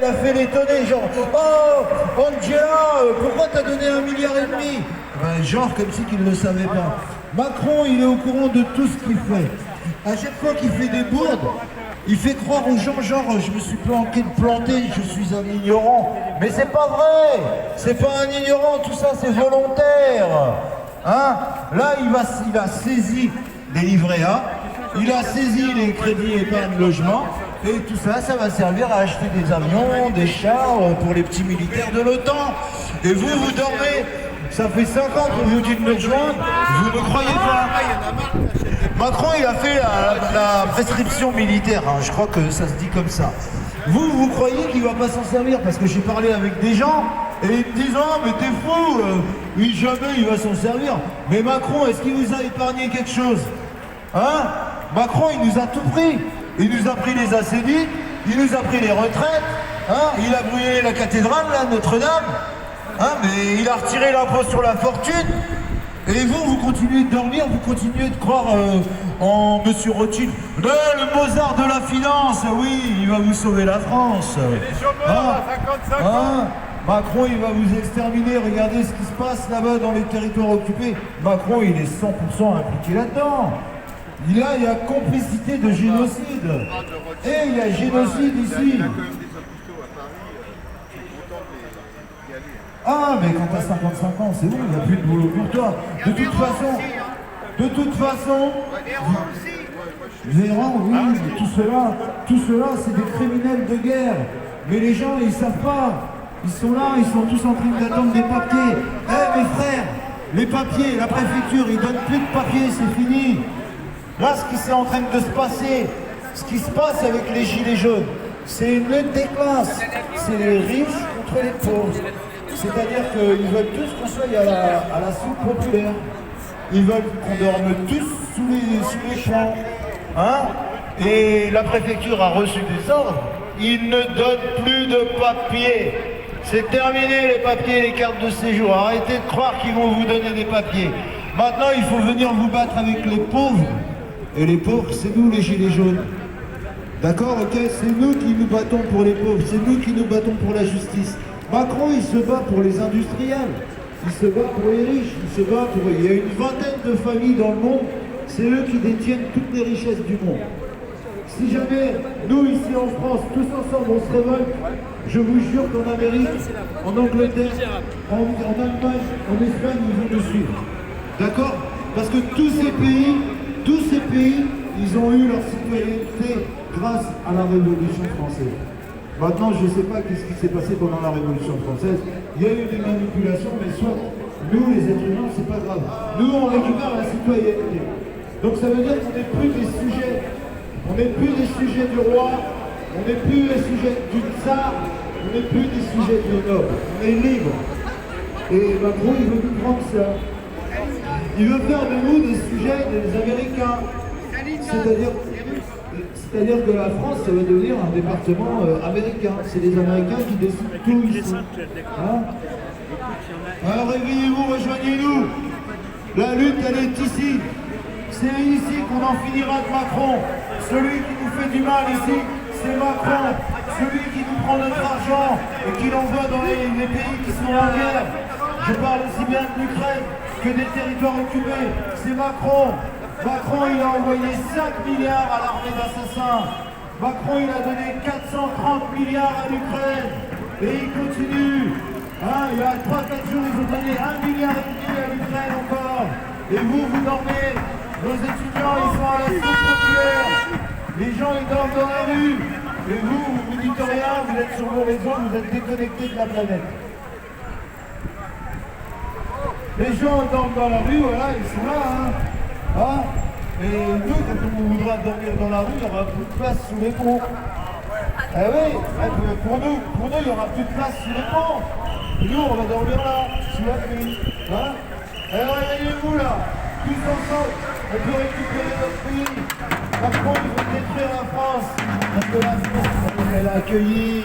Il a fait l'étonner, genre, oh, Angela, pourquoi t'as donné 1,5 milliard? Ben, genre, comme si qu'il ne le savait pas. Macron, il est au courant de tout ce qu'il fait. À chaque fois qu'il fait des bourdes, il fait croire aux gens, genre, je me suis planté, je suis un ignorant. Mais c'est pas vrai, c'est pas un ignorant, tout ça, c'est volontaire. Hein? Là, il a saisi les livrets A, il a saisi les crédits épargne logement, et tout ça, ça va servir à acheter des avions, des chars pour les petits militaires de l'OTAN. Et vous, vous dormez. Ça fait 5 ans qu'on vous dit de me rejoindre, vous ne croyez pas. Macron, il a fait la prescription militaire, hein. Je crois que ça se dit comme ça. Vous croyez qu'il va pas s'en servir? Parce que j'ai parlé avec des gens, et ils me disent, oh mais t'es fou, jamais il va s'en servir. Mais Macron, est-ce qu'il vous a épargné quelque chose? Hein? Macron, il nous a tout pris. Il nous a pris les assédiques, il nous a pris les retraites, hein? Il a brûlé la cathédrale, là, Notre-Dame. Hein, mais il a retiré l'impôt sur la fortune. Et vous continuez de dormir, vous continuez de croire en Monsieur Rothschild. Le Mozart de la finance, oui, il va vous sauver la France. Et les chômeurs à 55 ans. Macron, il va vous exterminer. Regardez ce qui se passe là-bas dans les territoires occupés. Macron, il est 100% impliqué là-dedans. Il y a complicité de génocide. Et il y a génocide ici. Ah, mais quand t'as 55 ans, c'est bon, il n'y a plus de boulot pour toi. De toute façon, Véran, oui, mais tout cela, c'est des criminels de guerre. Mais les gens, ils savent pas. Ils sont là, ils sont tous en train d'attendre des papiers. Mes frères, les papiers, la préfecture, ils donnent plus de papiers, c'est fini. Là, ce qui est en train de se passer, ce qui se passe avec les gilets jaunes, c'est une lutte des classes. C'est les riches contre les pauvres. C'est-à-dire qu'ils veulent tous qu'on soit à la soupe populaire. Ils veulent qu'on dorme tous sous les champs. Hein? Et la préfecture a reçu des ordres. Ils ne donnent plus de papiers. C'est terminé les papiers, les cartes de séjour. Arrêtez de croire qu'ils vont vous donner des papiers. Maintenant, il faut venir vous battre avec les pauvres. Et les pauvres, c'est nous les gilets jaunes. D'accord, ok? C'est nous qui nous battons pour les pauvres. C'est nous qui nous battons pour la justice. Macron, il se bat pour les industriels, il se bat pour les riches, il se bat pour... Il y a une vingtaine de familles dans le monde, c'est eux qui détiennent toutes les richesses du monde. Si jamais, nous, ici en France, tous ensemble, on se révolte, je vous jure qu'en Amérique, en Angleterre, en Allemagne, en Espagne, ils vont nous suivre. D'accord? Parce que tous ces pays, ils ont eu leur citoyenneté grâce à la Révolution française. Maintenant, je ne sais pas qu'est-ce qui s'est passé pendant la Révolution française. Il y a eu des manipulations, mais soit nous, les êtres humains, c'est pas grave. Nous, on récupère la citoyenneté. Donc ça veut dire qu'on n'est plus des sujets. On n'est plus des sujets du roi, on n'est plus les sujets du tsar, on n'est plus des sujets du noble. On est libre. Et Macron, il veut nous prendre ça. Il veut faire de nous des sujets des Américains. C'est-à-dire que la France, ça va devenir un département américain. C'est les Américains qui décident tout ici. Hein? Alors réveillez-vous, rejoignez-nous. La lutte, elle est ici. C'est ici qu'on en finira de Macron. Celui qui nous fait du mal ici, c'est Macron. Celui qui nous prend notre argent et qui l'envoie dans les pays qui sont en guerre. Je parle aussi bien de l'Ukraine que des territoires occupés. C'est Macron. Macron, il a envoyé 5 milliards à l'armée d'assassins. Macron, il a donné 430 milliards à l'Ukraine. Et il continue. Hein, il y a 3-4 jours, ils ont donné 1,5 milliard à l'Ukraine encore. Et vous dormez. Nos étudiants, ils sont à la soupe populaire. Les gens, ils dorment dans la rue. Et vous dites rien, vous êtes sur vos réseaux, vous êtes déconnectés de la planète. Les gens dorment dans la rue, voilà, ils sont là, hein. Ah, et nous, quand on voudra dormir dans la rue, il n'y aura plus de place sous les ponts. Eh oui, pour nous, il n'y aura plus de place sous les ponts. Et nous, on va dormir là, sous la pluie. Hein? Alors réveillez-vous là, tous ensemble, on peut récupérer notre pays. Macron, il veut détruire la France. Parce que la France, elle a accueilli.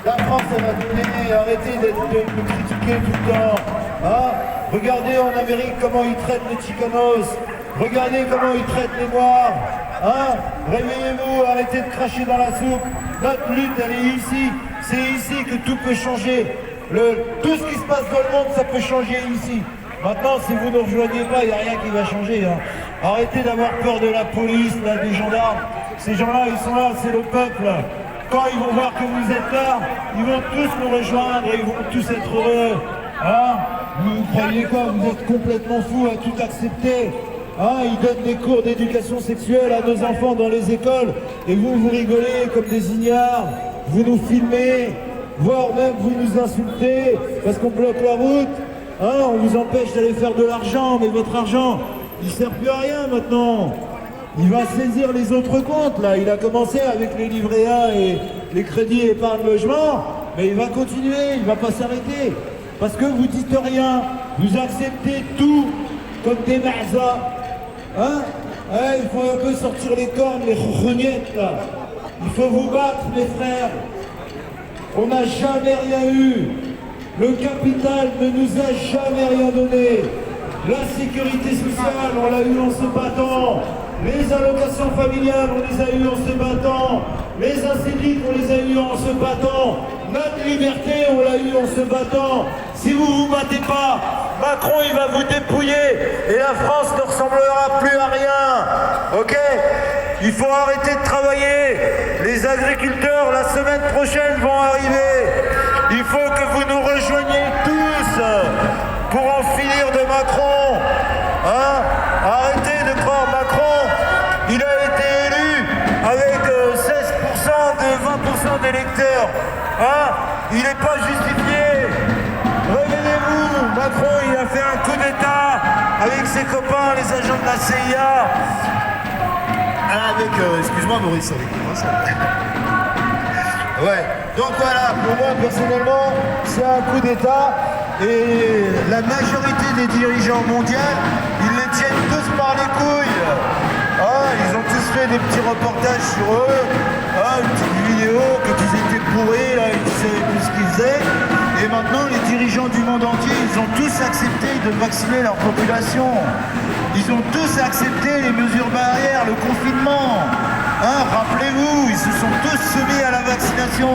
La France, elle va donner, arrêtez de critiquer tout le temps. Hein? Regardez en Amérique comment ils traitent les Chicanos. Regardez comment ils traitent les Noirs. Hein? Réveillez-vous, arrêtez de cracher dans la soupe. Notre lutte, elle est ici. C'est ici que tout peut changer. Tout ce qui se passe dans le monde, ça peut changer ici. Maintenant, si vous ne rejoignez pas, il n'y a rien qui va changer. Hein. Arrêtez d'avoir peur de la police, là, des gendarmes. Ces gens-là, ils sont là, c'est le peuple. Quand ils vont voir que vous êtes là, ils vont tous nous rejoindre et ils vont tous être heureux. Hein, vous croyez quoi? Vous êtes complètement fous à tout accepter. Hein, ils donnent des cours d'éducation sexuelle à nos enfants dans les écoles et vous rigolez comme des ignares. Vous nous filmez, voire même vous nous insultez parce qu'on bloque la route. Hein, on vous empêche d'aller faire de l'argent, mais votre argent, il ne sert plus à rien maintenant. Il va saisir les autres comptes, là. Il a commencé avec les livrets A et les crédits épargne logement, mais il va continuer, il ne va pas s'arrêter. Parce que vous dites rien, vous acceptez tout comme des marzas. Hein? Il faut un peu sortir les cornes, les rognettes, là. Il faut vous battre, mes frères. On n'a jamais rien eu. Le capital ne nous a jamais rien donné. La sécurité sociale, on l'a eu en se battant. Les allocations familiales, on les a eues en se battant. Les assédiques, on les a eues en se battant. Notre liberté, on l'a eu en se battant. Si vous ne vous battez pas, Macron, il va vous dépouiller. Et la France ne ressemblera plus à rien. Ok? Il faut arrêter de travailler. Les agriculteurs, la semaine prochaine, vont arriver. Il faut que vous nous rejoigniez tous pour en finir de Macron. Hein? Arrêtez de croire Macron. Il a été élu avec 16% de 20% d'électeurs. Hein? Il n'est pas justifié. Réveillez-vous. Macron, il a fait un coup d'État avec ses copains, les agents de la CIA. Excuse-moi Maurice, avec Ouais, donc voilà, pour moi personnellement, c'est un coup d'État et la majorité des dirigeants mondiaux, ils les tiennent tous par les couilles. Ah, ils ont tous fait des petits reportages sur eux, une petite vidéo, qu'ils étaient bourrés, là, ils savaient plus ce qu'ils faisaient. Et maintenant, les dirigeants du monde entier, ils ont tous accepté de vacciner leur population. Ils ont tous accepté les mesures barrières, le confinement. Hein, rappelez-vous, ils se sont tous soumis à la vaccination.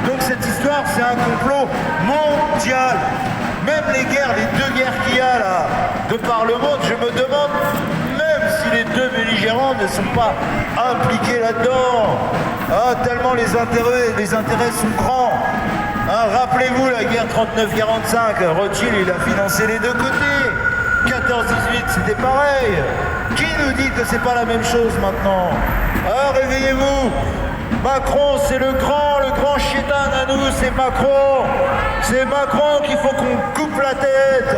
Donc cette histoire, c'est un complot mondial. Même les guerres, les deux guerres qu'il y a là, de par le monde, je me demande même si les deux belligérants ne sont pas impliqués là-dedans. Ah, tellement les intérêts sont grands. Hein, rappelez-vous la guerre 39-45, Rothschild, il a financé les deux côtés. 14-18, c'était pareil. Qui nous dit que c'est pas la même chose maintenant? Ah, réveillez-vous. Macron, c'est le grand chétan à nous, c'est Macron. C'est Macron qu'il faut qu'on coupe la tête.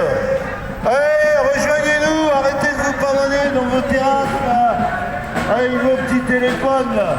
Allez, rejoignez-nous, arrêtez de vous pardonner dans vos terrasses, là, avec vos petits téléphones, là.